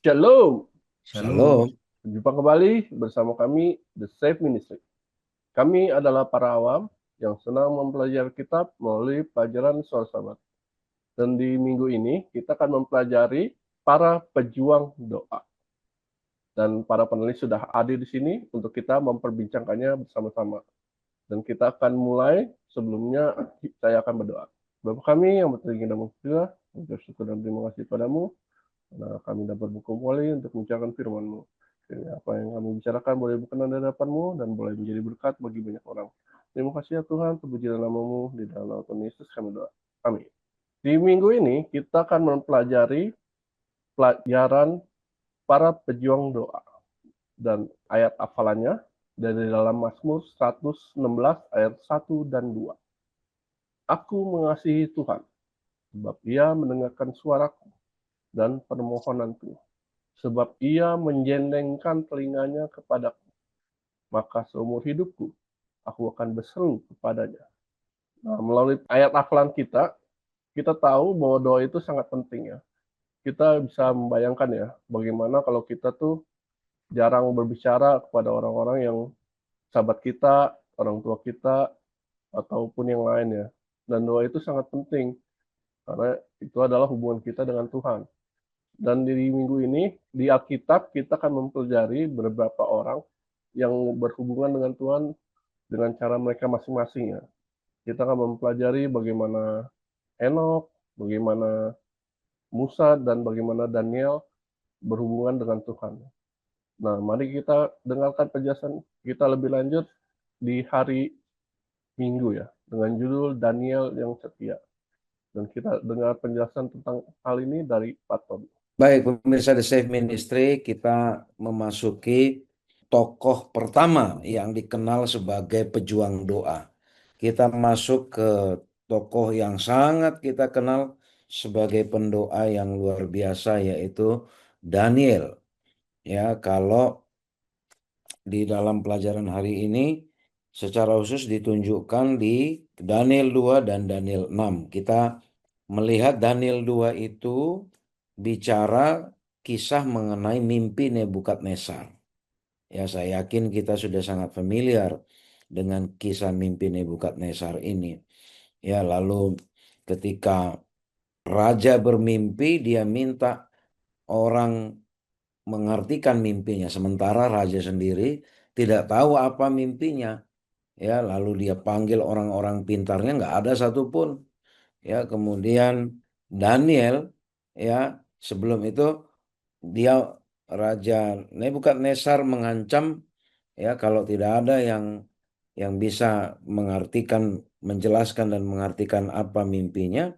Shalom. Shalom. Berjumpa kembali bersama kami, The Safe Ministry. Kami adalah para awam yang senang mempelajari kitab melalui pelajaran Suara Sahabat. Dan di minggu ini kita akan mempelajari para pejuang doa. Dan para penulis sudah hadir di sini untuk kita memperbincangkannya bersama-sama. Dan kita akan mulai, sebelumnya saya akan berdoa. Bapa kami yang bertinggi dalam surga, mengucap syukur dan terima kasih padamu. Nah, kami dapat berkumpul untuk membicarakan firman-Mu. Apa yang kami bicarakan boleh berkenan di hadapan-Mu dan boleh menjadi berkat bagi banyak orang. Terima kasih ya Tuhan, terpuji dalam nama-Mu, di dalam nama Tuhan Yesus kami doa. Amin. Di minggu ini kita akan mempelajari pelajaran para pejuang doa dan ayat hafalannya dari dalam Mazmur 116 ayat 1 dan 2. Aku mengasihi Tuhan, sebab Ia mendengarkan suaraku dan permohonanku, sebab Ia menjendengkan telinganya kepadaku. Maka seumur hidupku, aku akan berseru kepadanya. Nah, melalui ayat hafalan kita tahu bahwa doa itu sangat penting ya. Kita bisa membayangkan ya, bagaimana kalau kita tuh jarang berbicara kepada orang-orang yang sahabat kita, orang tua kita, ataupun yang lain ya. Dan doa itu sangat penting, karena itu adalah hubungan kita dengan Tuhan. Dan di minggu ini, di Alkitab, kita akan mempelajari beberapa orang yang berhubungan dengan Tuhan dengan cara mereka masing-masing ya. Kita akan mempelajari bagaimana Henokh, bagaimana Musa, dan bagaimana Daniel berhubungan dengan Tuhan. Nah, mari kita dengarkan penjelasan kita lebih lanjut di hari Minggu ya, dengan judul Daniel yang setia. Dan kita dengar penjelasan tentang hal ini dari Pak Tom. Baik, pemirsa The Safe Ministry, kita memasuki tokoh pertama yang dikenal sebagai pejuang doa. Kita masuk ke tokoh yang sangat kita kenal sebagai pendoa yang luar biasa, yaitu Daniel. Ya, kalau di dalam pelajaran hari ini secara khusus ditunjukkan di Daniel 2 dan Daniel 6. Kita melihat Daniel 2 itu bicara kisah mengenai mimpi Nebukadnezar. Ya, saya yakin kita sudah sangat familiar dengan kisah mimpi Nebukadnezar ini. Ya, lalu ketika raja bermimpi, dia minta orang mengartikan mimpinya, sementara raja sendiri tidak tahu apa mimpinya. Ya, lalu dia panggil orang-orang pintarnya, nggak ada satupun. Ya, kemudian Daniel, ya, sebelum itu dia Raja Nebukadnezar mengancam, ya, kalau tidak ada yang bisa mengartikan, menjelaskan dan mengartikan apa mimpinya,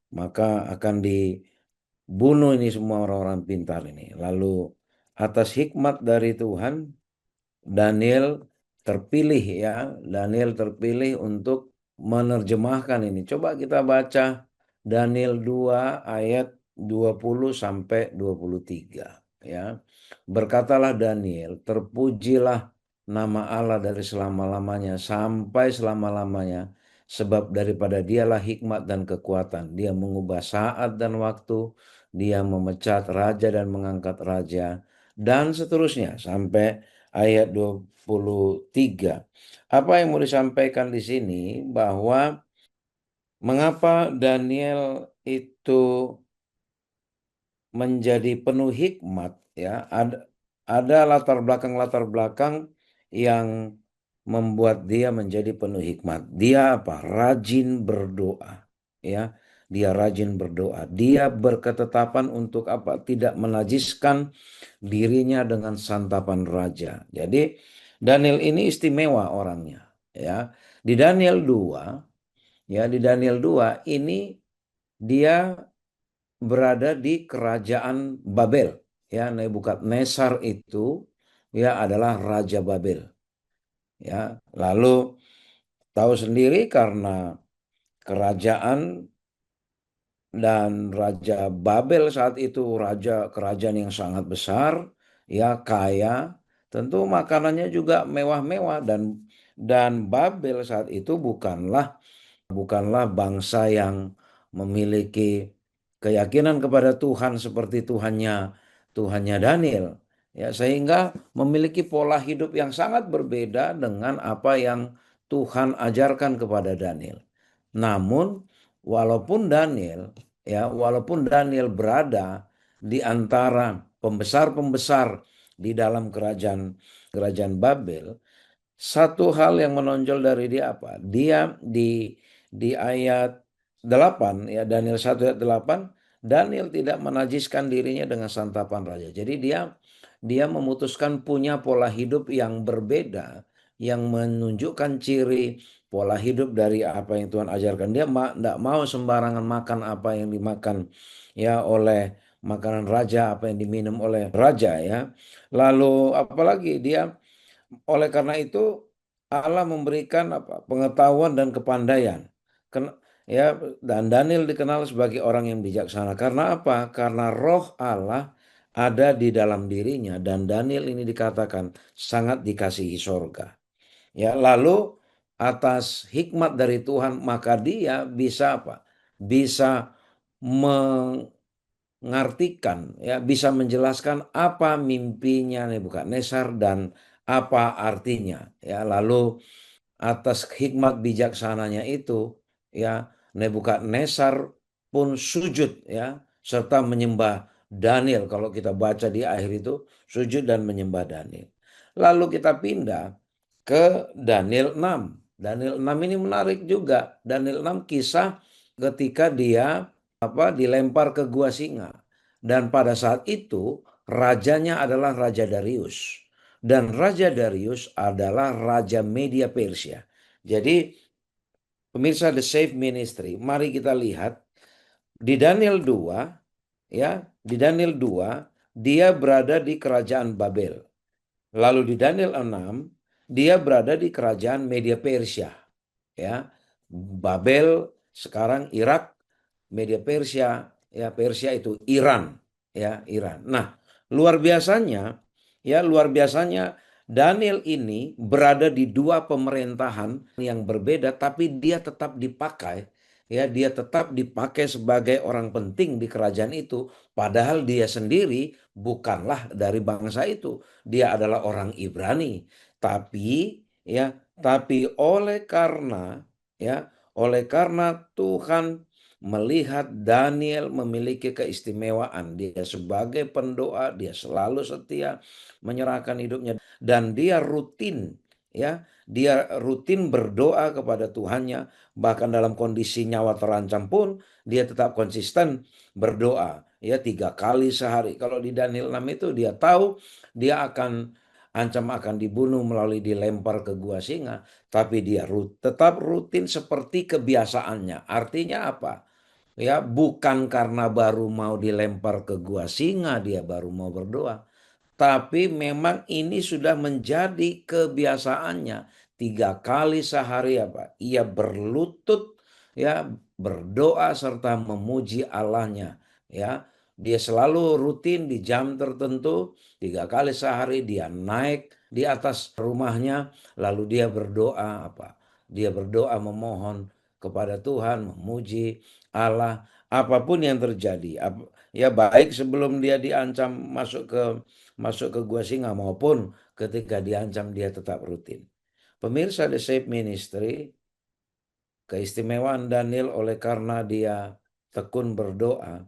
maka akan dibunuh ini semua orang-orang pintar ini. Lalu atas hikmat dari Tuhan, Daniel terpilih, ya, Daniel terpilih untuk menerjemahkan ini. Coba kita baca Daniel 2 ayat 20 sampai 23, ya. Berkatalah Daniel, terpujilah nama Allah dari selama-lamanya sampai selama-lamanya, sebab daripada dialah hikmat dan kekuatan. Dia mengubah saat dan waktu, dia memecat raja dan mengangkat raja, dan seterusnya sampai ayat 23. Apa yang mau disampaikan di sini bahwa mengapa Daniel itu menjadi penuh hikmat, ya, ada latar belakang yang membuat dia menjadi penuh hikmat. Dia apa? Rajin berdoa, ya. Dia rajin berdoa. Dia berketetapan untuk apa? Tidak menajiskan dirinya dengan santapan raja. Jadi Daniel ini istimewa orangnya, ya. Di Daniel 2, ya, di Daniel 2 ini dia berada di kerajaan Babel, ya. Nebukadnezar itu, ya, adalah raja Babel, ya. Lalu tahu sendiri karena kerajaan dan raja Babel saat itu kerajaan yang sangat besar, ya, kaya, tentu makanannya juga mewah-mewah, dan Babel saat itu bukanlah bangsa yang memiliki keyakinan kepada Tuhan seperti Tuhannya Daniel. Ya, sehingga memiliki pola hidup yang sangat berbeda dengan apa yang Tuhan ajarkan kepada Daniel. Namun, walaupun Daniel berada di antara pembesar-pembesar di dalam kerajaan Babel, satu hal yang menonjol dari dia apa? Dia di ayat 8 ya, Daniel 1 ayat 8, Daniel tidak menajiskan dirinya dengan santapan raja. Jadi dia memutuskan punya pola hidup yang berbeda, yang menunjukkan ciri pola hidup dari apa yang Tuhan ajarkan. Dia tidak mau sembarangan makan apa yang dimakan ya oleh makanan raja, apa yang diminum oleh raja ya. Lalu apalagi dia, oleh karena itu Allah memberikan apa? Pengetahuan dan kepandaian. Ya, dan Daniel dikenal sebagai orang yang bijaksana. Karena apa? Karena roh Allah ada di dalam dirinya, dan Daniel ini dikatakan sangat dikasihi sorga. Ya, lalu atas hikmat dari Tuhan maka dia bisa apa? Bisa mengartikan ya, bisa menjelaskan apa mimpinya Nebukadnezar dan apa artinya ya. Lalu atas hikmat bijaksananya itu ya, Nebukadnezar pun sujud ya, serta menyembah Daniel. Kalau kita baca di akhir itu, sujud dan menyembah Daniel. Lalu kita pindah ke Daniel 6. Daniel 6 ini menarik juga. Daniel 6 kisah ketika dia dilempar ke gua singa. Dan pada saat itu rajanya adalah Raja Darius. Dan Raja Darius adalah Raja Media Persia. Jadi pemirsa The Safe Ministry, mari kita lihat di Daniel 2 ya, di Daniel 2 dia berada di kerajaan Babel. Lalu di Daniel 6 dia berada di kerajaan Media Persia ya. Babel sekarang Irak, Media Persia ya, Persia itu Iran ya, Iran. Nah, luar biasanya Daniel ini berada di dua pemerintahan yang berbeda, tapi dia tetap dipakai ya, dia tetap dipakai sebagai orang penting di kerajaan itu, padahal dia sendiri bukanlah dari bangsa itu. Dia adalah orang Ibrani, tapi ya, tapi oleh karena Tuhan melihat Daniel memiliki keistimewaan, dia sebagai pendoa, dia selalu setia menyerahkan hidupnya, dan dia rutin berdoa kepada Tuhannya, bahkan dalam kondisi nyawa terancam pun dia tetap konsisten berdoa ya, 3 kali sehari. Kalau di Daniel 6 itu dia tahu dia akan dibunuh melalui dilempar ke gua singa, tapi dia tetap rutin seperti kebiasaannya. Artinya apa? Ya, bukan karena baru mau dilempar ke gua singa dia baru mau berdoa, tapi memang ini sudah menjadi kebiasaannya. 3 kali sehari apa? Ia berlutut ya, berdoa serta memuji Allahnya ya. Dia selalu rutin di jam tertentu, 3 kali sehari dia naik di atas rumahnya, lalu dia berdoa apa? Dia berdoa memohon kepada Tuhan, memuji Allah, apapun yang terjadi. Ya, baik sebelum dia diancam masuk ke gua singa maupun ketika diancam, dia tetap rutin. Pemirsa The Safe Ministry, keistimewaan Daniel oleh karena dia tekun berdoa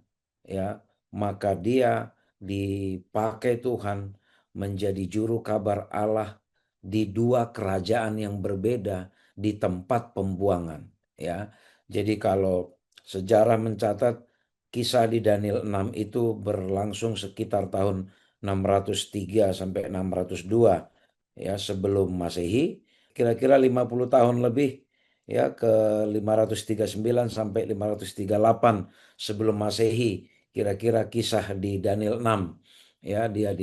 ya, maka dia dipakai Tuhan menjadi juru kabar Allah di dua kerajaan yang berbeda di tempat pembuangan ya. Jadi kalau sejarah mencatat kisah di Daniel 6 itu berlangsung sekitar tahun 603 sampai 602 ya sebelum Masehi, kira-kira 50 tahun lebih ya, ke 539 sampai 538 sebelum Masehi, kira-kira kisah di Daniel 6 ya, dia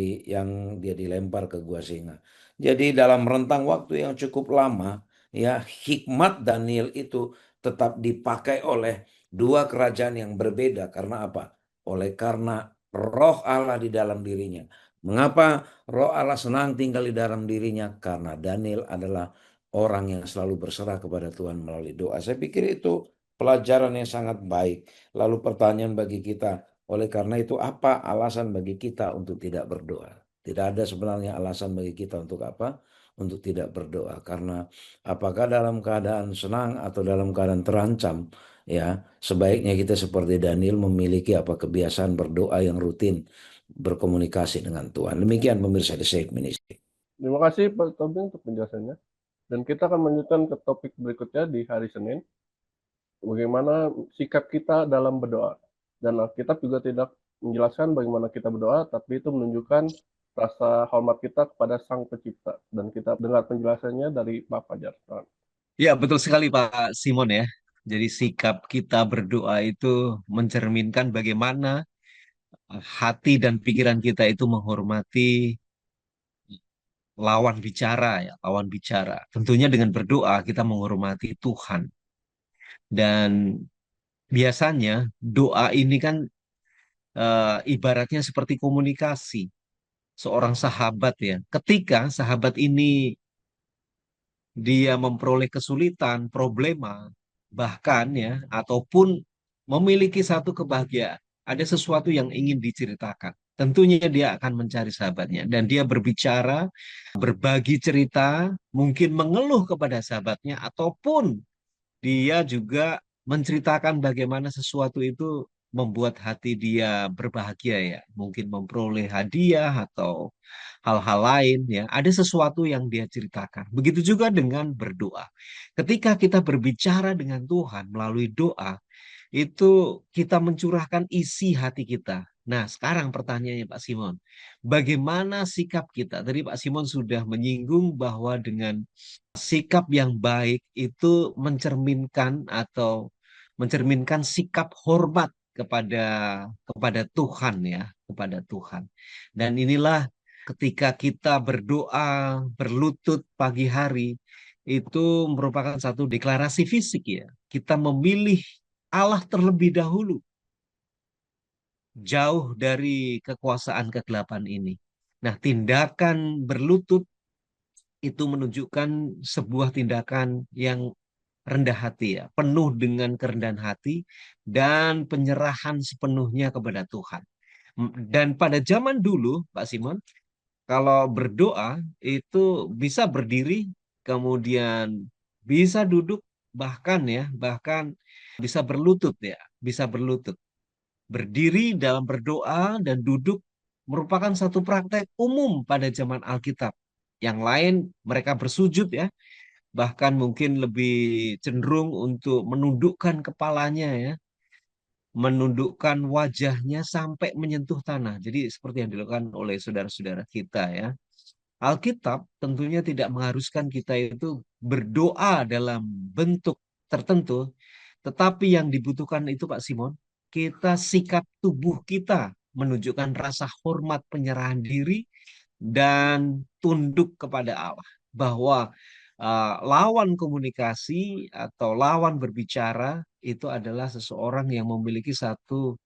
dilempar ke gua singa. Jadi dalam rentang waktu yang cukup lama ya, hikmat Daniel itu tetap dipakai oleh dua kerajaan yang berbeda. Karena apa? Oleh karena roh Allah di dalam dirinya. Mengapa roh Allah senang tinggal di dalam dirinya? Karena Daniel adalah orang yang selalu berserah kepada Tuhan melalui doa. Saya pikir itu pelajaran yang sangat baik. Lalu pertanyaan bagi kita, Oleh karena itu, apa alasan bagi kita untuk tidak berdoa? Tidak ada sebenarnya alasan bagi kita untuk apa? Untuk tidak berdoa. Karena apakah dalam keadaan senang atau dalam keadaan terancam, ya, sebaiknya kita seperti Daniel memiliki apa kebiasaan berdoa yang rutin, berkomunikasi dengan Tuhan. Demikian pemirsa The Safe Ministry. Terima kasih Pak Tobing untuk penjelasannya. Dan kita akan melanjutkan ke topik berikutnya di hari Senin. Bagaimana sikap kita dalam berdoa. Dan Alkitab juga tidak menjelaskan bagaimana kita berdoa, tapi itu menunjukkan rasa hormat kita kepada Sang Pencipta. Dan kita dengar penjelasannya dari Pak Fajar. Ya, betul sekali Pak Simon ya. Jadi sikap kita berdoa itu mencerminkan bagaimana hati dan pikiran kita itu menghormati lawan bicara ya, lawan bicara. Tentunya dengan berdoa kita menghormati Tuhan. Dan biasanya doa ini kan ibaratnya seperti komunikasi seorang sahabat ya. Ketika sahabat ini dia memperoleh kesulitan, problema, bahkan ya, ataupun memiliki satu kebahagiaan, ada sesuatu yang ingin diceritakan. Tentunya dia akan mencari sahabatnya dan dia berbicara, berbagi cerita, mungkin mengeluh kepada sahabatnya ataupun dia juga menceritakan bagaimana sesuatu itu membuat hati dia berbahagia ya. Mungkin memperoleh hadiah atau hal-hal lain ya. Ada sesuatu yang dia ceritakan. Begitu juga dengan berdoa. Ketika kita berbicara dengan Tuhan melalui doa, itu kita mencurahkan isi hati kita. Nah, sekarang pertanyaannya Pak Simon, bagaimana sikap kita? Tadi Pak Simon sudah menyinggung bahwa dengan sikap yang baik itu mencerminkan sikap hormat kepada kepada Tuhan ya, kepada Tuhan. Dan inilah ketika kita berdoa berlutut pagi hari itu merupakan satu deklarasi fisik ya. Kita memilih Allah terlebih dahulu, jauh dari kekuasaan kegelapan ini. Nah, tindakan berlutut itu menunjukkan sebuah tindakan yang rendah hati ya, penuh dengan kerendahan hati dan penyerahan sepenuhnya kepada Tuhan. Dan pada zaman dulu, Pak Simon, kalau berdoa itu bisa berdiri, kemudian bisa duduk, bahkan bisa berlutut ya, bisa berlutut. Berdiri dalam berdoa dan duduk merupakan satu praktek umum pada zaman Alkitab. Yang lain mereka bersujud ya, bahkan mungkin lebih cenderung untuk menundukkan kepalanya ya, menundukkan wajahnya sampai menyentuh tanah. Jadi seperti yang dilakukan oleh saudara-saudara kita ya. Alkitab tentunya tidak mengharuskan kita itu berdoa dalam bentuk tertentu, tetapi yang dibutuhkan itu Pak Simon, kita sikap tubuh kita menunjukkan rasa hormat penyerahan diri dan tunduk kepada Allah. Bahwa lawan komunikasi atau lawan berbicara itu adalah seseorang yang memiliki satu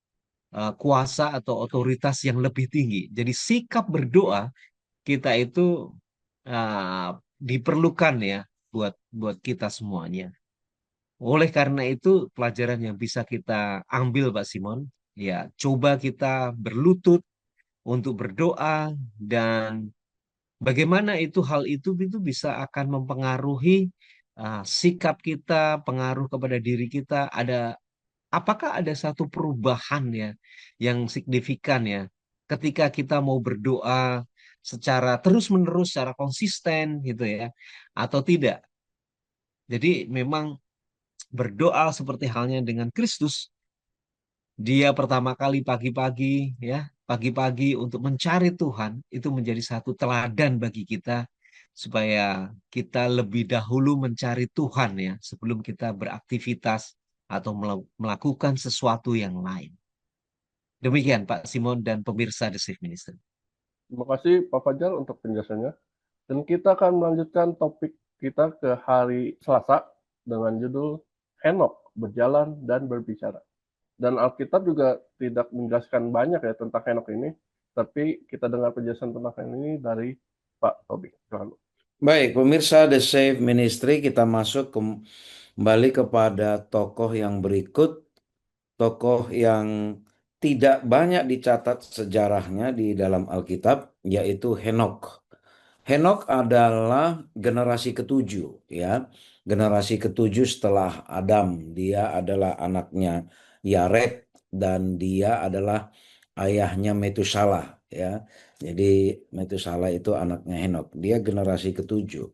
kuasa atau otoritas yang lebih tinggi. Jadi sikap berdoa kita itu diperlukan ya buat buat kita semuanya. Oleh karena itu pelajaran yang bisa kita ambil Pak Simon, ya coba kita berlutut untuk berdoa dan bagaimana hal itu bisa akan mempengaruhi sikap kita, pengaruh kepada diri kita. Apakah ada satu perubahan ya yang signifikan ya ketika kita mau berdoa secara terus-menerus, secara konsisten gitu ya, atau tidak? Jadi memang berdoa seperti halnya dengan Kristus, dia pertama kali pagi-pagi ya, pagi-pagi untuk mencari Tuhan itu menjadi satu teladan bagi kita supaya kita lebih dahulu mencari Tuhan ya sebelum kita beraktivitas atau melakukan sesuatu yang lain. Demikian Pak Simon dan pemirsa The Safe Ministry. Terima kasih Pak Fajar untuk penjelasannya. Dan kita akan melanjutkan topik kita ke hari Selasa dengan judul Henok, berjalan dan berbicara. Dan Alkitab juga tidak menjelaskan banyak ya tentang Henok ini, tapi kita dengar penjelasan tentang Henok ini dari Pak Tobi. Selalu. Baik, pemirsa The Safe Ministry, kita masuk kembali kepada tokoh yang berikut, tokoh yang tidak banyak dicatat sejarahnya di dalam Alkitab, yaitu Henokh. Henokh adalah generasi ketujuh, ya. Generasi ketujuh setelah Adam. Dia adalah anaknya Yared dan dia adalah ayahnya Metusalah, ya. Jadi Metusalah itu anaknya Henokh. Dia generasi ketujuh.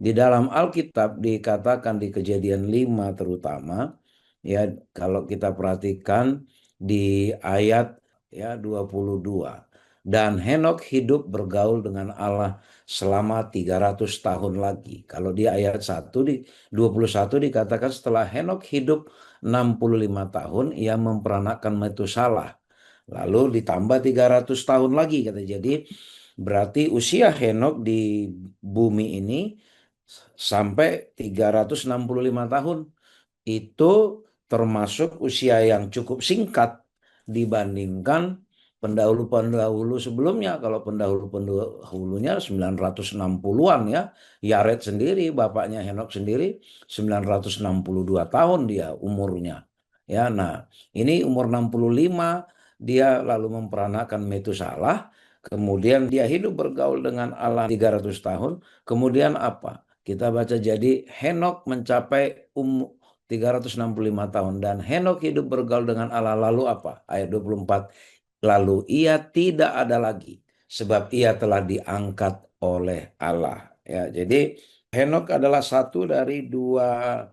Di dalam Alkitab dikatakan di Kejadian 5 terutama, ya, kalau kita perhatikan di ayat ya 22. Dan Henokh hidup bergaul dengan Allah selama 300 tahun lagi. Kalau di ayat 1 di 21 dikatakan setelah Henokh hidup 65 tahun ia memperanakkan Metusalah. Lalu ditambah 300 tahun lagi kata. Jadi berarti usia Henokh di bumi ini sampai 365 tahun. Itu termasuk usia yang cukup singkat dibandingkan pendahulu-pendahulu sebelumnya. Kalau pendahulu-pendahulunya 960-an ya. Yared sendiri, bapaknya Henokh sendiri 962 tahun dia umurnya. Ya, nah, ini umur 65 dia lalu memperanakkan Metusalah, kemudian dia hidup bergaul dengan Allah 300 tahun. Kemudian apa? Kita baca jadi Henokh mencapai 365 tahun dan Henokh hidup bergaul dengan Allah, lalu apa? Ayat 24. Lalu ia tidak ada lagi sebab ia telah diangkat oleh Allah. Ya, jadi Henokh adalah satu dari dua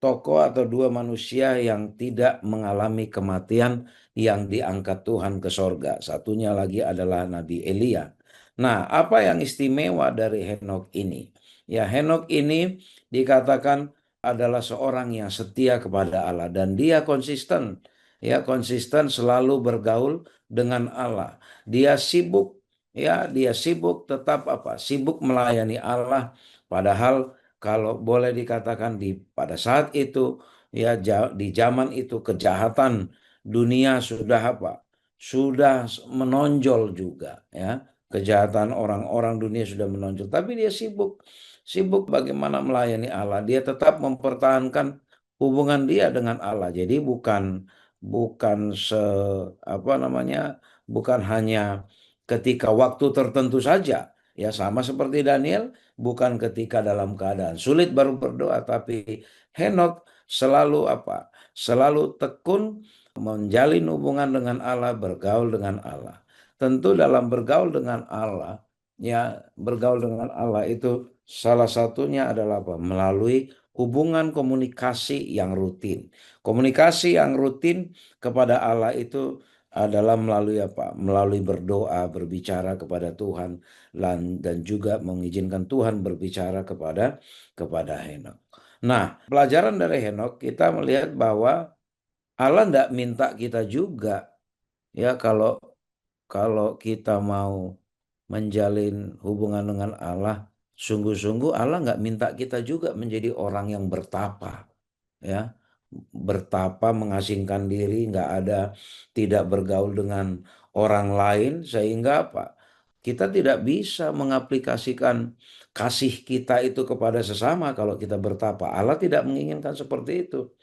tokoh atau dua manusia yang tidak mengalami kematian yang diangkat Tuhan ke sorga. Satunya lagi adalah Nabi Elia. Nah, apa yang istimewa dari Henokh ini? Ya, Henokh ini dikatakan adalah seorang yang setia kepada Allah dan dia konsisten. Ya, konsisten selalu bergaul dengan Allah. Dia sibuk, ya, dia sibuk tetap apa? Sibuk melayani Allah. Padahal kalau boleh dikatakan pada saat itu ya di zaman itu kejahatan dunia sudah apa? Sudah menonjol juga ya. Kejahatan orang-orang dunia sudah menonjol, tapi dia sibuk bagaimana melayani Allah. Dia tetap mempertahankan hubungan dia dengan Allah. Jadi bukan bukan se apa namanya? Bukan hanya ketika waktu tertentu saja. Ya sama seperti Daniel, bukan ketika dalam keadaan sulit baru berdoa, tapi Henokh selalu apa? Selalu tekun menjalin hubungan dengan Allah, bergaul dengan Allah. Tentu dalam bergaul dengan Allah, ya bergaul dengan Allah itu salah satunya adalah apa? Melalui hubungan komunikasi yang rutin. Komunikasi yang rutin kepada Allah itu adalah melalui apa? Melalui berdoa, berbicara kepada Tuhan dan juga mengizinkan Tuhan berbicara kepada Henokh. Nah, pelajaran dari Henokh kita melihat bahwa Allah tidak minta kita juga ya kalau kita mau menjalin hubungan dengan Allah sungguh-sungguh, Allah nggak minta kita juga menjadi orang yang bertapa ya, bertapa mengasingkan diri, tidak bergaul dengan orang lain, sehingga apa? Kita tidak bisa mengaplikasikan kasih kita itu kepada sesama kalau kita bertapa. Allah tidak menginginkan seperti itu.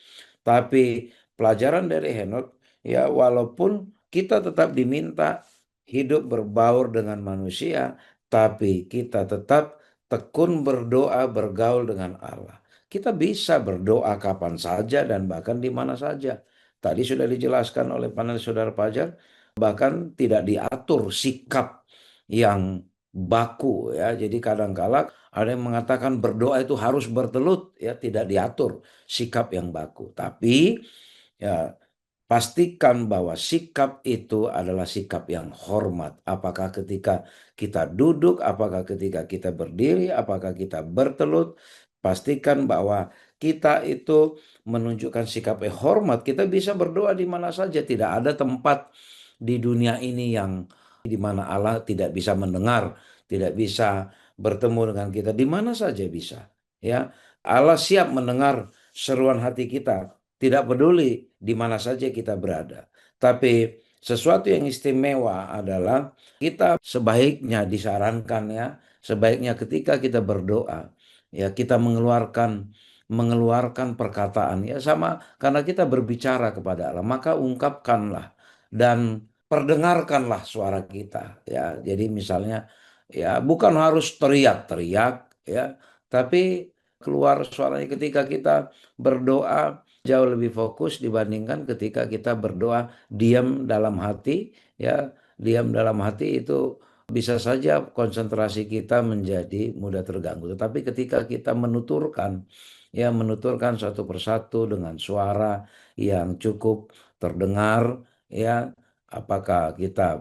Tapi pelajaran dari Henokh, ya walaupun kita tetap diminta hidup berbaur dengan manusia, tapi kita tetap tekun berdoa, bergaul dengan Allah. Kita bisa berdoa kapan saja dan bahkan di mana saja. Tadi sudah dijelaskan oleh panelis Saudara Fajar, bahkan tidak diatur sikap yang baku ya. Jadi kadang-kala ada yang mengatakan berdoa itu harus bertelut ya, tidak diatur sikap yang baku. Tapi ya pastikan bahwa sikap itu adalah sikap yang hormat. Apakah ketika kita duduk, apakah ketika kita berdiri, apakah kita bertelut. Pastikan bahwa kita itu menunjukkan sikap yang hormat. Kita bisa berdoa di mana saja. Tidak ada tempat di dunia ini yang di mana Allah tidak bisa mendengar, tidak bisa bertemu dengan kita. Di mana saja bisa. Ya, Allah siap mendengar seruan hati kita. Tidak peduli di mana saja kita berada. Tapi sesuatu yang istimewa adalah kita sebaiknya disarankan ya, sebaiknya ketika kita berdoa, ya kita mengeluarkan perkataan ya sama karena kita berbicara kepada Allah, maka ungkapkanlah dan perdengarkanlah suara kita ya. Jadi misalnya ya bukan harus teriak-teriak ya, tapi keluar suaranya ketika kita berdoa jauh lebih fokus dibandingkan ketika kita berdoa diam dalam hati ya. Diam dalam hati itu bisa saja konsentrasi kita menjadi mudah terganggu. Tetapi ketika kita menuturkan ya, menuturkan satu persatu dengan suara yang cukup terdengar ya, apakah kita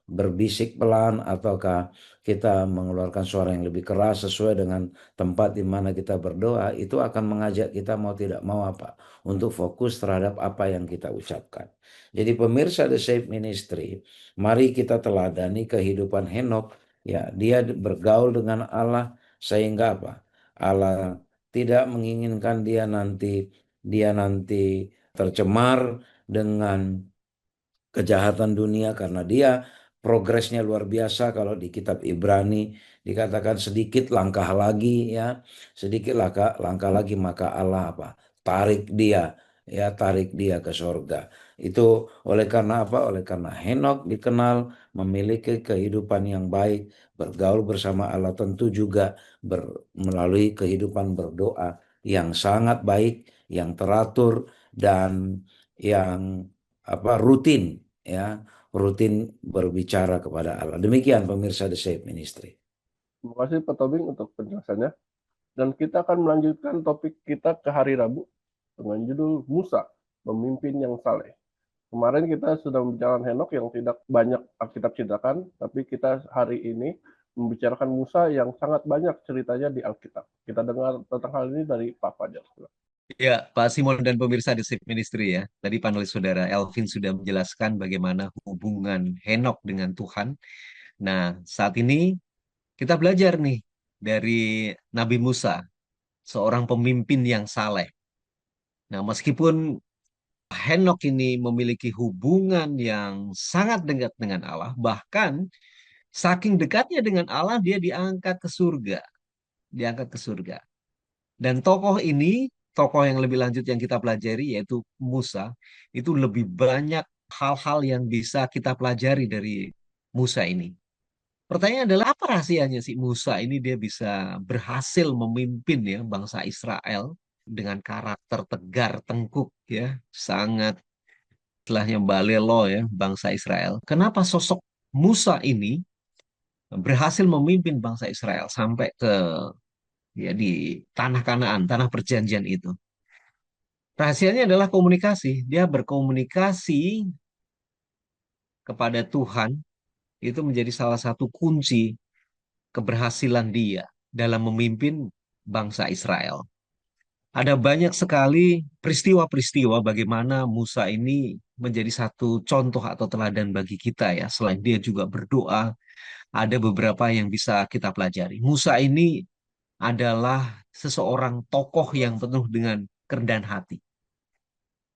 berbisik pelan ataukah kita mengeluarkan suara yang lebih keras sesuai dengan tempat di mana kita berdoa, itu akan mengajak kita mau tidak mau apa untuk fokus terhadap apa yang kita ucapkan. Jadi pemirsa The Safe Ministry, mari kita teladani kehidupan Henokh ya. Dia bergaul dengan Allah sehingga apa? Allah tidak menginginkan dia nanti tercemar dengan kejahatan dunia, karena dia progresnya luar biasa. Kalau di kitab Ibrani dikatakan sedikit langkah lagi ya, sedikit langkah lagi maka Allah apa? Tarik dia ya, tarik dia ke sorga. Itu oleh karena apa? Oleh karena Henokh dikenal memiliki kehidupan yang baik, bergaul bersama Allah, tentu juga melalui kehidupan berdoa yang sangat baik, yang teratur dan yang rutin ya, rutin berbicara kepada Allah. Demikian pemirsa The Safe Ministry. Terima kasih Pak Tobing untuk penjelasannya. Dan kita akan melanjutkan topik kita ke hari Rabu dengan judul Musa, Pemimpin yang Saleh. Kemarin kita sudah membicarakan Henokh yang tidak banyak Alkitab ceritakan, tapi kita hari ini membicarakan Musa yang sangat banyak ceritanya di Alkitab. Kita dengar tentang hal ini dari Pak Fajar. Ya, Pak Simon dan pemirsa di Sip Ministry ya. Tadi panelis saudara Elvin sudah menjelaskan bagaimana hubungan Henokh dengan Tuhan. Nah, saat ini kita belajar nih dari Nabi Musa, seorang pemimpin yang saleh. Nah, meskipun Henokh ini memiliki hubungan yang sangat dekat dengan Allah, bahkan saking dekatnya dengan Allah, dia diangkat ke surga. Diangkat ke surga. Dan tokoh ini, tokoh yang lebih lanjut yang kita pelajari, yaitu Musa, itu lebih banyak hal-hal yang bisa kita pelajari dari Musa ini. Pertanyaan adalah apa rahasianya si Musa ini dia bisa berhasil memimpin ya bangsa Israel dengan karakter tegar tengkuk ya, sangat istilahnya balelo ya bangsa Israel. Kenapa sosok Musa ini berhasil memimpin bangsa Israel sampai ke ya di tanah Kanaan, tanah perjanjian itu? Rahasianya adalah komunikasi. Dia berkomunikasi kepada Tuhan itu menjadi salah satu kunci keberhasilan dia dalam memimpin bangsa Israel. Ada banyak sekali peristiwa-peristiwa bagaimana Musa ini menjadi satu contoh atau teladan bagi kita ya. Selain dia juga berdoa, ada beberapa yang bisa kita pelajari. Musa ini adalah seseorang tokoh yang penuh dengan kerendahan hati.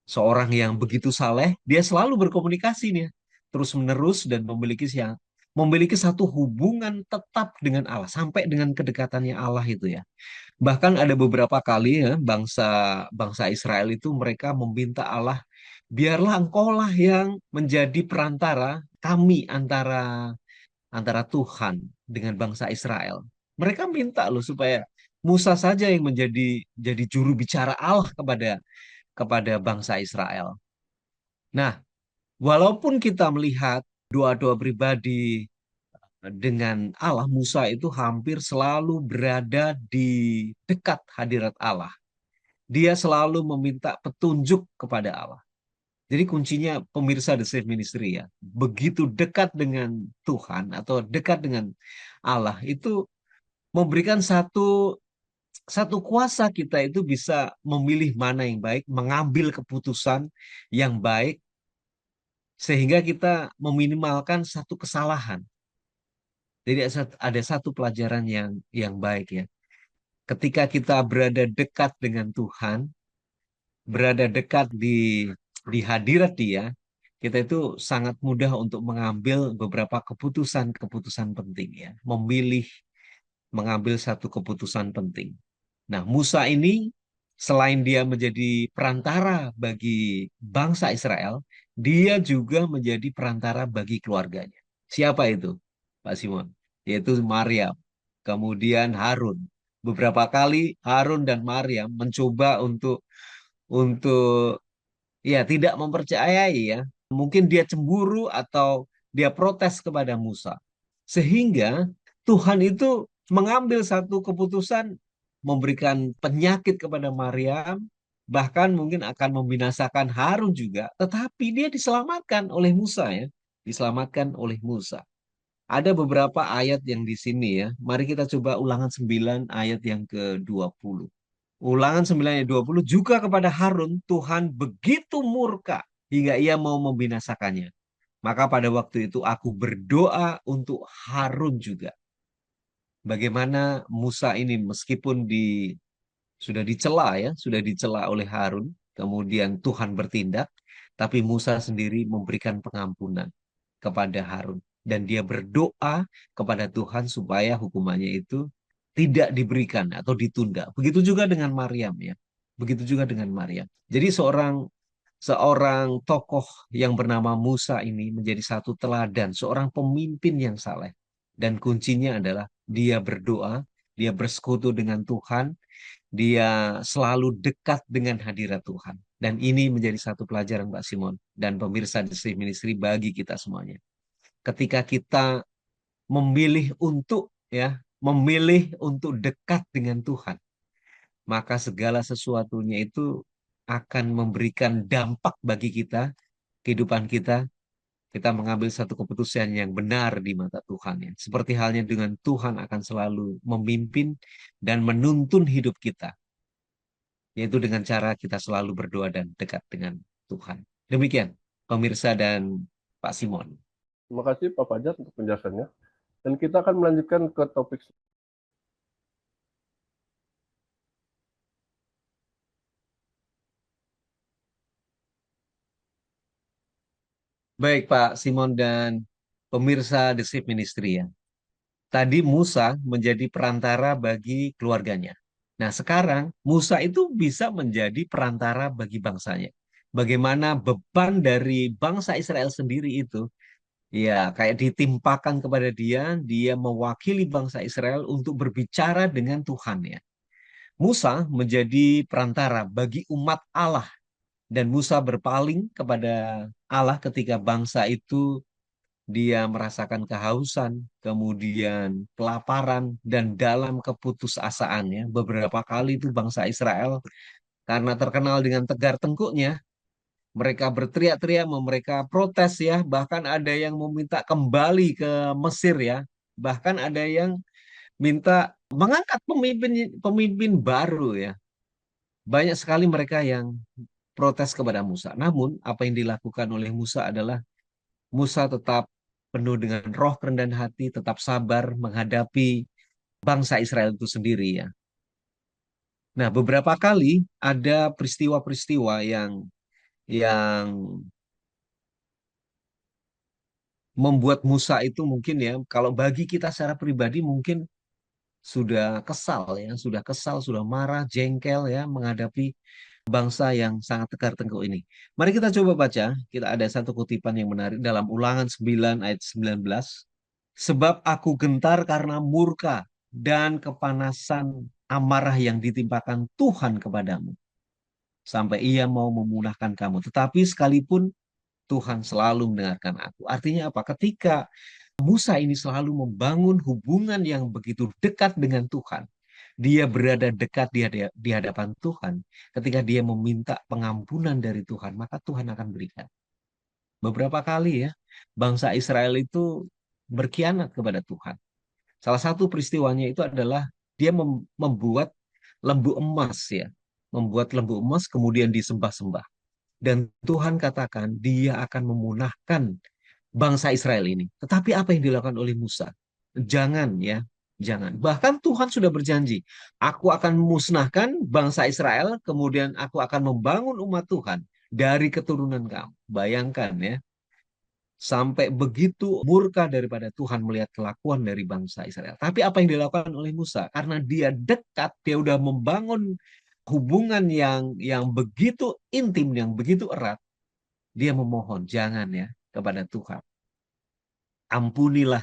Seorang yang begitu saleh, dia selalu berkomunikasi nih, terus-menerus dan memiliki satu hubungan tetap dengan Allah sampai dengan kedekatannya Allah itu ya. Bahkan ada beberapa kali ya bangsa bangsa Israel itu mereka meminta Allah, biarlah engkaulah yang menjadi perantara kami antara antara Tuhan dengan bangsa Israel. Mereka minta loh supaya Musa saja yang jadi juru bicara Allah kepada bangsa Israel. Nah, walaupun kita melihat doa-doa pribadi dengan Allah, Musa itu hampir selalu berada di dekat hadirat Allah. Dia selalu meminta petunjuk kepada Allah. Jadi kuncinya pemirsa The Safe Ministry ya, begitu dekat dengan Tuhan atau dekat dengan Allah itu memberikan satu kuasa kita itu bisa memilih mana yang baik, mengambil keputusan yang baik sehingga kita meminimalkan satu kesalahan. Jadi ada satu pelajaran yang baik ya. Ketika kita berada dekat dengan Tuhan, berada dekat di hadirat Dia, kita itu sangat mudah untuk mengambil beberapa keputusan-keputusan penting ya, mengambil satu keputusan penting. Nah, Musa ini selain dia menjadi perantara bagi bangsa Israel, dia juga menjadi perantara bagi keluarganya. Siapa itu, Pak Simon? Yaitu Maryam, kemudian Harun. Beberapa kali Harun dan Maryam mencoba untuk ya tidak mempercayai ya. Mungkin dia cemburu atau dia protes kepada Musa. Sehingga Tuhan itu mengambil satu keputusan memberikan penyakit kepada Maryam, bahkan mungkin akan membinasakan Harun juga, tetapi dia diselamatkan oleh Musa ya, diselamatkan oleh Musa. Ada beberapa ayat yang di sini ya. Mari kita coba Ulangan 9 ayat yang ke-20. Ulangan 9 ayat 20, juga kepada Harun Tuhan begitu murka hingga ia mau membinasakannya. Maka pada waktu itu aku berdoa untuk Harun juga. Bagaimana Musa ini meskipun sudah dicela ya, sudah dicela oleh Harun, kemudian Tuhan bertindak, tapi Musa sendiri memberikan pengampunan kepada Harun dan dia berdoa kepada Tuhan supaya hukumannya itu tidak diberikan atau ditunda. Begitu juga dengan Maryam ya. Begitu juga dengan Maryam. Jadi seorang seorang tokoh yang bernama Musa ini menjadi satu teladan, seorang pemimpin yang saleh. Dan kuncinya adalah dia berdoa, dia bersekutu dengan Tuhan, dia selalu dekat dengan hadirat Tuhan. Dan ini menjadi satu pelajaran Pak Simon dan pemirsa di Street Ministry bagi kita semuanya. Ketika kita memilih untuk dekat dengan Tuhan, maka segala sesuatunya itu akan memberikan dampak bagi kita, kehidupan kita. Kita mengambil satu keputusan yang benar di mata Tuhan ya. Seperti halnya dengan Tuhan akan selalu memimpin dan menuntun hidup kita, yaitu dengan cara kita selalu berdoa dan dekat dengan Tuhan. Demikian, pemirsa dan Pak Simon. Terima kasih Pak Fajar untuk penjelasannya. Dan kita akan melanjutkan ke topik. Baik Pak Simon dan pemirsa The Sheep Ministry ya. Tadi Musa menjadi perantara bagi keluarganya. Nah, sekarang Musa itu bisa menjadi perantara bagi bangsanya. Bagaimana beban dari bangsa Israel sendiri itu, ya kayak ditimpakan kepada dia, dia mewakili bangsa Israel untuk berbicara dengan Tuhan ya. Musa menjadi perantara bagi umat Allah dan Musa berpaling kepada Allah ketika bangsa itu dia merasakan kehausan, kemudian kelaparan, dan dalam keputusasaannya, beberapa kali itu bangsa Israel, karena terkenal dengan tegar tengkuknya, mereka berteriak-teriak, mereka protes ya, bahkan ada yang meminta kembali ke Mesir ya, bahkan ada yang minta mengangkat pemimpin pemimpin baru ya. Banyak sekali mereka yang protes kepada Musa. Namun, apa yang dilakukan oleh Musa adalah Musa tetap penuh dengan roh kerendahan hati, tetap sabar menghadapi bangsa Israel itu sendiri ya. Nah, beberapa kali ada peristiwa-peristiwa yang membuat Musa itu mungkin ya, kalau bagi kita secara pribadi mungkin sudah kesal ya, sudah marah, jengkel ya menghadapi bangsa yang sangat tegar tengkuk ini. Mari kita coba baca, kita ada satu kutipan yang menarik dalam Ulangan 9 ayat 19. Sebab aku gentar karena murka dan kepanasan amarah yang ditimpakan Tuhan kepadamu. Sampai ia mau memunahkan kamu. Tetapi sekalipun Tuhan selalu mendengarkan aku. Artinya apa? Ketika Musa ini selalu membangun hubungan yang begitu dekat dengan Tuhan. Dia berada dekat di hadapan Tuhan. Ketika dia meminta pengampunan dari Tuhan, maka Tuhan akan berikan. Beberapa kali ya, bangsa Israel itu berkhianat kepada Tuhan. Salah satu peristiwanya itu adalah dia membuat lembu emas ya. Membuat lembu emas kemudian disembah-sembah. Dan Tuhan katakan dia akan memunahkan bangsa Israel ini. Tetapi apa yang dilakukan oleh Musa? Jangan ya, jangan. Bahkan Tuhan sudah berjanji, aku akan memusnahkan bangsa Israel, kemudian aku akan membangun umat Tuhan dari keturunan kamu. Bayangkan ya, sampai begitu murka daripada Tuhan melihat kelakuan dari bangsa Israel. Tapi apa yang dilakukan oleh Musa? Karena dia dekat, dia udah membangun hubungan yang begitu intim, yang begitu erat, dia memohon, jangan ya, kepada Tuhan. Ampunilah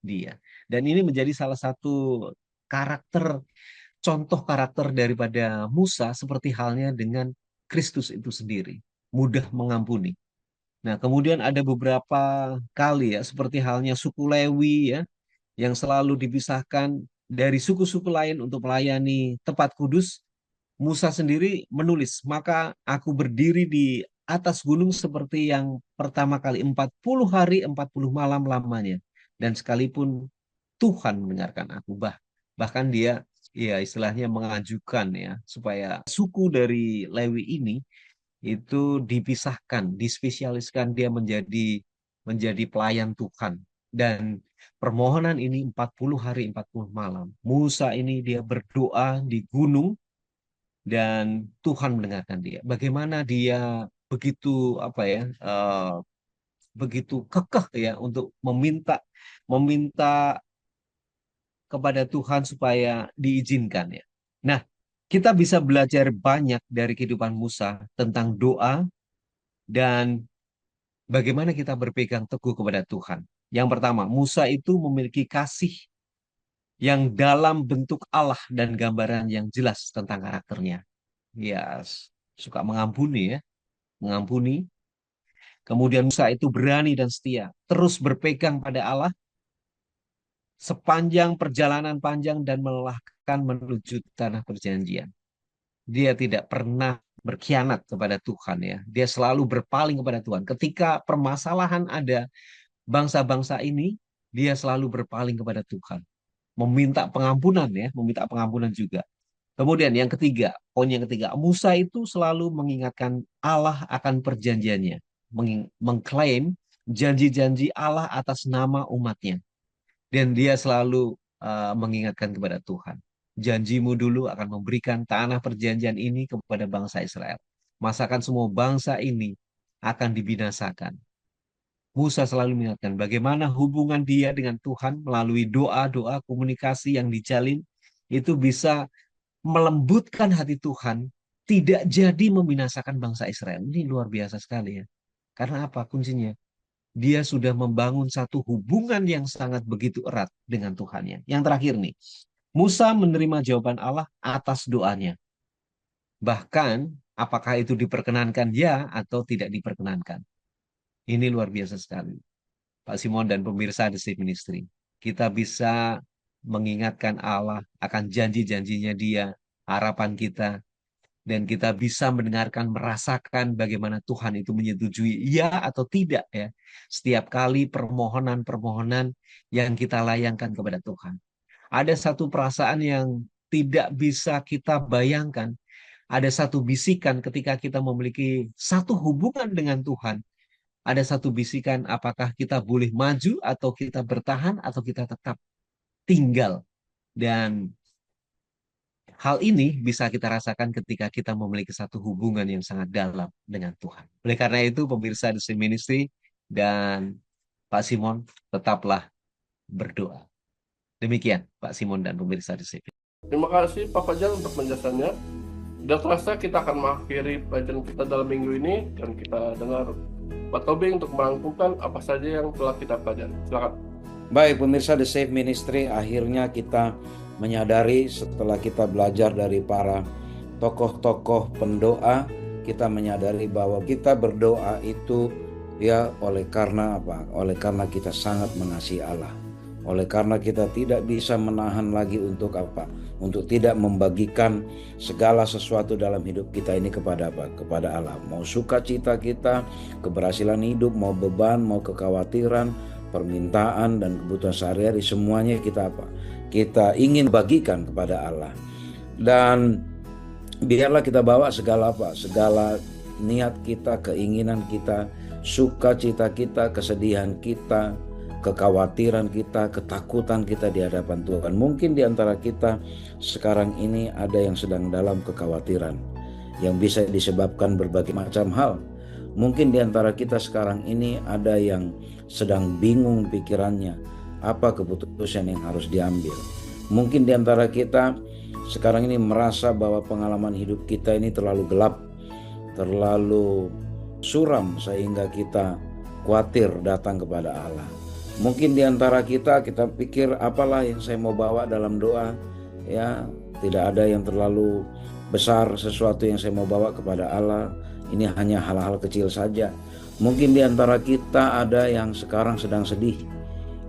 dia. Dan ini menjadi salah satu karakter, contoh karakter daripada Musa, seperti halnya dengan Kristus itu sendiri. Mudah mengampuni. Nah, kemudian ada beberapa kali ya, seperti halnya suku Lewi ya, yang selalu dipisahkan dari suku-suku lain untuk melayani tempat kudus. Musa sendiri menulis, maka aku berdiri di atas gunung seperti yang pertama kali, 40 hari 40 malam lamanya. Dan sekalipun Tuhan mendengarkan aku, bahkan dia ya istilahnya mengajukan ya supaya suku dari Lewi ini itu dipisahkan, dispesialiskan, dia menjadi pelayan Tuhan. Dan permohonan ini 40 hari 40 malam. Musa ini dia berdoa di gunung dan Tuhan mendengarkan dia. Bagaimana dia begitu apa ya, begitu kekeh ya untuk meminta kepada Tuhan supaya diizinkan ya. Nah, kita bisa belajar banyak dari kehidupan Musa tentang doa dan bagaimana kita berpegang teguh kepada Tuhan. Yang pertama, Musa itu memiliki kasih yang dalam bentuk Allah dan gambaran yang jelas tentang karakternya. Ya, suka mengampuni ya, mengampuni. Kemudian Musa itu berani dan setia, terus berpegang pada Allah sepanjang perjalanan panjang dan melelahkan menuju tanah perjanjian. Dia tidak pernah berkhianat kepada Tuhan ya. Dia selalu berpaling kepada Tuhan. Ketika permasalahan ada bangsa-bangsa ini, dia selalu berpaling kepada Tuhan. Meminta pengampunan ya, meminta pengampunan juga. Kemudian yang ketiga, poin yang ketiga, Musa itu selalu mengingatkan Allah akan perjanjiannya, mengklaim janji-janji Allah atas nama umatnya. Dan dia selalu mengingatkan kepada Tuhan. Janjimu dulu akan memberikan tanah perjanjian ini kepada bangsa Israel. Masakan semua bangsa ini akan dibinasakan. Musa selalu mengingatkan bagaimana hubungan dia dengan Tuhan melalui doa-doa komunikasi yang dijalin itu bisa melembutkan hati Tuhan, tidak jadi membinasakan bangsa Israel. Ini luar biasa sekali ya. Karena apa kuncinya? Dia sudah membangun satu hubungan yang sangat begitu erat dengan Tuhannya. Yang terakhir nih, Musa menerima jawaban Allah atas doanya. Bahkan apakah itu diperkenankan ya atau tidak diperkenankan. Ini luar biasa sekali. Pak Simon dan pemirsa The Safe Ministry. Kita bisa mengingatkan Allah akan janji-janjinya dia, harapan kita, dan kita bisa mendengarkan, merasakan bagaimana Tuhan itu menyetujui ya atau tidak ya. Setiap kali permohonan-permohonan yang kita layangkan kepada Tuhan. Ada satu perasaan yang tidak bisa kita bayangkan. Ada satu bisikan ketika kita memiliki satu hubungan dengan Tuhan. Ada satu bisikan apakah kita boleh maju atau kita bertahan atau kita tetap tinggal. Dan hal ini bisa kita rasakan ketika kita memiliki satu hubungan yang sangat dalam dengan Tuhan. Oleh karena itu, pemirsa The Safe Ministry dan Pak Simon, tetaplah berdoa. Demikian, Pak Simon dan pemirsa The Safe. Terima kasih Pak Fajar untuk penjelasannya. Sudah terasa kita akan mengakhiri pelajaran kita dalam minggu ini dan kita dengar Pak Tobing untuk merangkumkan apa saja yang telah kita pelajari. Silakan. Baik, pemirsa The Safe Ministry, akhirnya kita menyadari setelah kita belajar dari para tokoh-tokoh pendoa, kita menyadari bahwa kita berdoa itu ya oleh karena apa? Oleh karena kita sangat mengasihi Allah. Oleh karena kita tidak bisa menahan lagi untuk apa? Untuk tidak membagikan segala sesuatu dalam hidup kita ini kepada apa? Kepada Allah. Mau sukacita kita, keberhasilan hidup, mau beban, mau kekhawatiran, permintaan dan kebutuhan sehari-hari, semuanya kita apa? Kita ingin bagikan kepada Allah. Dan biarlah kita bawa segala apa? Segala niat kita, keinginan kita, sukacita kita, kesedihan kita, kekhawatiran kita, ketakutan kita di hadapan Tuhan. Mungkin di antara kita sekarang ini ada yang sedang dalam kekhawatiran yang bisa disebabkan berbagai macam hal. Mungkin di antara kita sekarang ini ada yang sedang bingung pikirannya, apa keputusan yang harus diambil. Mungkin di antara kita sekarang ini merasa bahwa pengalaman hidup kita ini terlalu gelap, terlalu suram sehingga kita khawatir datang kepada Allah. Mungkin di antara kita pikir apalah yang saya mau bawa dalam doa, ya tidak ada yang terlalu besar sesuatu yang saya mau bawa kepada Allah. Ini hanya hal-hal kecil saja. Mungkin di antara kita ada yang sekarang sedang sedih,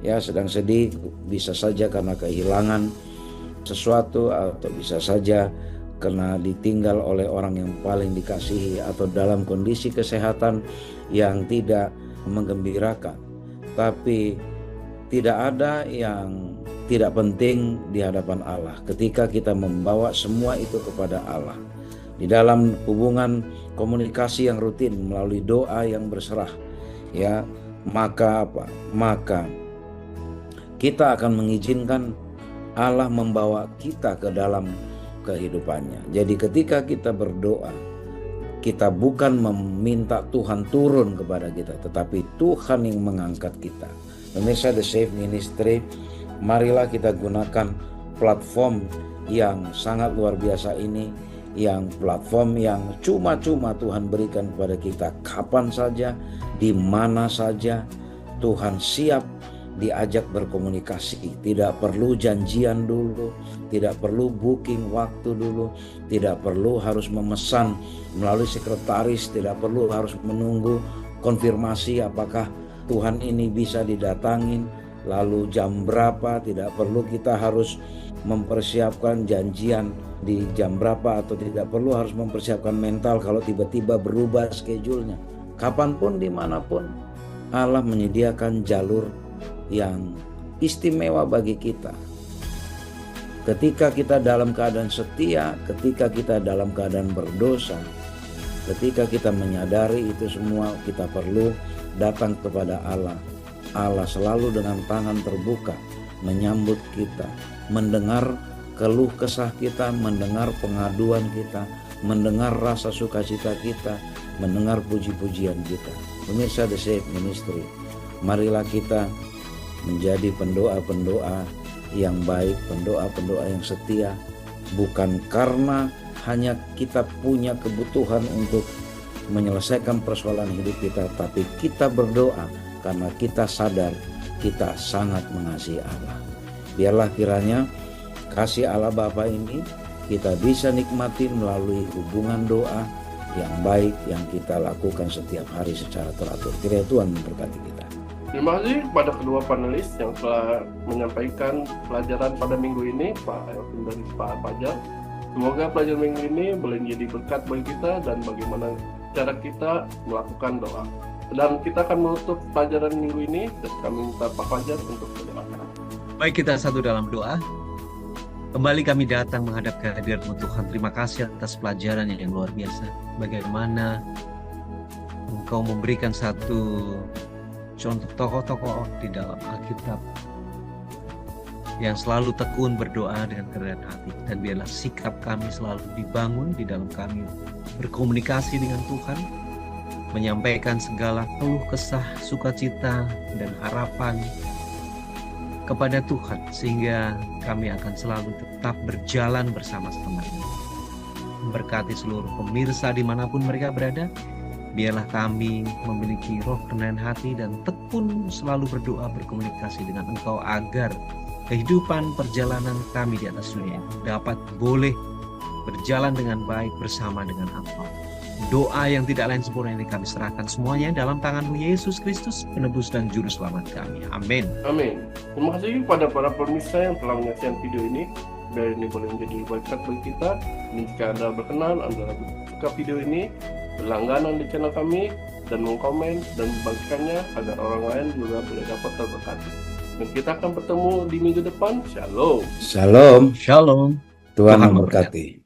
ya sedang sedih, bisa saja karena kehilangan sesuatu, atau bisa saja karena ditinggal oleh orang yang paling dikasihi, atau dalam kondisi kesehatan yang tidak menggembirakan. Tapi tidak ada yang tidak penting di hadapan Allah ketika kita membawa semua itu kepada Allah. Di dalam hubungan komunikasi yang rutin melalui doa yang berserah, ya, maka apa? Maka kita akan mengizinkan Allah membawa kita ke dalam kehidupannya. Jadi ketika kita berdoa, kita bukan meminta Tuhan turun kepada kita, tetapi Tuhan yang mengangkat kita. Pemirsa The Safe Ministry, marilah kita gunakan platform yang sangat luar biasa ini, yang platform yang cuma-cuma Tuhan berikan kepada kita. Kapan saja, di mana saja, Tuhan siap diajak berkomunikasi. Tidak perlu janjian dulu, tidak perlu booking waktu dulu, tidak perlu harus memesan melalui sekretaris, tidak perlu harus menunggu konfirmasi apakah Tuhan ini bisa didatangin, lalu jam berapa. Tidak perlu kita harus mempersiapkan janjian di jam berapa, atau tidak perlu harus mempersiapkan mental kalau tiba-tiba berubah schedule-nya. Kapanpun, dimanapun, Allah menyediakan jalur yang istimewa bagi kita. Ketika kita dalam keadaan setia, ketika kita dalam keadaan berdosa, ketika kita menyadari itu semua, kita perlu datang kepada Allah. Allah selalu dengan tangan terbuka menyambut kita, mendengar keluh kesah kita, mendengar pengaduan kita, mendengar rasa sukacita kita, mendengar puji-pujian kita. Pemirsa The Safe Ministry, marilah kita menjadi pendoa-pendoa yang baik, pendoa-pendoa yang setia, bukan karena hanya kita punya kebutuhan untuk menyelesaikan persoalan hidup kita, tapi kita berdoa karena kita sadar kita sangat mengasihi Allah. Biarlah kiranya kasih Allah Bapa ini kita bisa nikmati melalui hubungan doa yang baik yang kita lakukan setiap hari secara teratur. Kiranya Tuhan memberkati kita. Terima kasih kepada kedua panelis yang telah menyampaikan pelajaran pada minggu ini, Pak Elvin dan Pak Fajar. Semoga pelajaran minggu ini boleh menjadi berkat bagi kita dan bagaimana cara kita melakukan doa. Dan kita akan menutup pelajaran minggu ini dan kami minta Pak Fajar untuk berdoa. Baik, kita satu dalam doa. Kembali kami datang menghadap kehadirat-Mu Tuhan. Terima kasih atas pelajaran yang luar biasa. Bagaimana Engkau memberikan satu contoh tokoh-tokoh di dalam Alkitab yang selalu tekun berdoa dengan kerendahan hati. Dan biarlah sikap kami selalu dibangun di dalam kami berkomunikasi dengan Tuhan, menyampaikan segala keluh kesah, sukacita, dan harapan kepada Tuhan, sehingga kami akan selalu tetap berjalan bersama-sama. Memberkati seluruh pemirsa dimanapun mereka berada. Biarlah kami memiliki roh kerendahan hati dan tekun selalu berdoa berkomunikasi dengan Engkau agar kehidupan perjalanan kami di atas dunia dapat boleh berjalan dengan baik bersama dengan Engkau. Doa yang tidak lain sempurna ini kami serahkan semuanya dalam tangan-Mu Yesus Kristus, penebus dan juru selamat kami. Amin. Amin. Terima kasih kepada para pemirsa yang telah menyaksikan video ini. Biar ini boleh menjadi berkat bagi kita. Dan jika Anda berkenan, Anda suka video ini, berlangganan di channel kami dan mengkomen dan membagikannya agar orang lain juga boleh dapat terberkati. Dan kita akan bertemu di minggu depan. Shalom. Shalom. Shalom. Tuhan Tuhan memberkati.